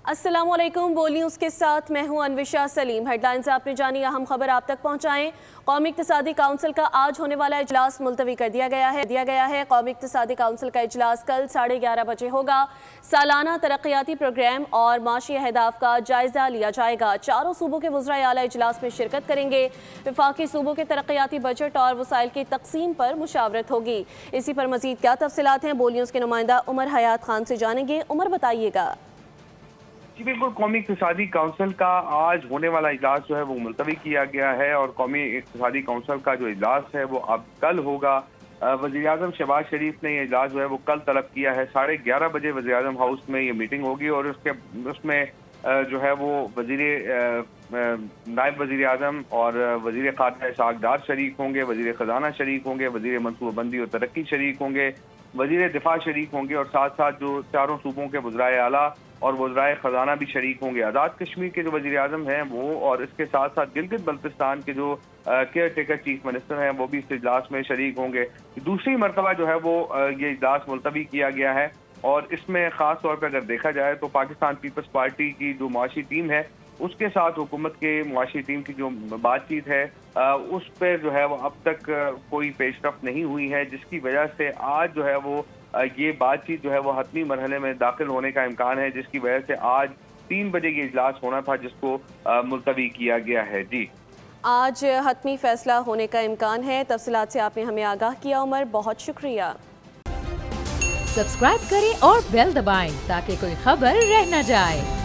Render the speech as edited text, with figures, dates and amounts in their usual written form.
अस्सलाम वालेकुम। बोल न्यूज़ के साथ मैं हूं अनविशा सलीम। हेडलाइंस आपने जानी, अहम खबर आप तक पहुंचाएं। कौमी इक्तिसादी काउंसिल का आज होने वाला इजलास मुलतवी कर दिया गया है। कौमी इक्तिसादी काउंसिल का इजलास कल 11:30 बजे होगा। सालाना तरक्याती प्रोग्राम और माशी अहदाफ का जायजा लिया जाएगा। चारों सूबों के वज़राए आला इजलास में शिरकत करेंगे। वफाकी सूबों के तरक्याती बजट और वसाइल की तकसीम पर मुशावरत होगी। इसी पर मजीद क्या तफसीलात हैं, बोल न्यूज़ के नुमाइंदा उमर हयात खान से जानेंगे। उमर, बताइएगा। जी बिल्कुल, कौमी इक्तिसादी काउंसिल का आज होने वाला इजलास जो है वो मुलतवी किया गया है और कौमी इक्तिसादी काउंसिल का जो इजलास है वो अब कल होगा। वज़ीर-ए-आज़म शहबाज शरीफ ने ये इजलास जो है वो कल तलब किया है। 11:30 बजे वज़ीर-ए-आज़म हाउस में ये मीटिंग होगी और उसमें जो है वो नायब वज़ीर-ए-आज़म और वज़ीर ख़ारजा इसहाक़ डार शरीक होंगे, वज़ीर ख़ज़ाना शरीक होंगे, वज़ीर मनसूबाबंदी और तरक्की शरीक होंगे, वज़ीर दिफा शरीक होंगे और साथ साथ जो चारों सूबों के वज़राए आला और वज़राए ख़ज़ाना भी शरीक होंगे। आज़ाद कश्मीर के जो वज़ीर-ए-आज़म हैं वो और इसके साथ साथ गिलगित बल्तिस्तान के जो केयर टेकर चीफ मिनिस्टर हैं वो भी इस इजलास में शरीक होंगे। दूसरी मरतबा जो है वो ये इजलास मुलतवी किया गया है और इसमें ख़ास तौर पर अगर देखा जाए तो पाकिस्तान पीपल्स पार्टी की जो मुआशी टीम है उसके साथ हुकूमत के मुआशी टीम की जो बातचीत है उस पर जो है वो अब तक कोई पेशरफ्त नहीं हुई है, जिसकी वजह से आज जो है वो ये बातचीत जो है वो हतमी मरहले में दाखिल होने का इम्कान है, जिसकी वजह से आज 3 बजे ये इजलास होना था जिसको मुलतवी किया गया है। जी, आज हतमी फैसला होने का इम्कान है। तफसीलात से आपने हमें आगाह किया उमर, बहुत शुक्रिया। सब्सक्राइब करें और बेल दबाएं ताकि कोई खबर रह न जाए।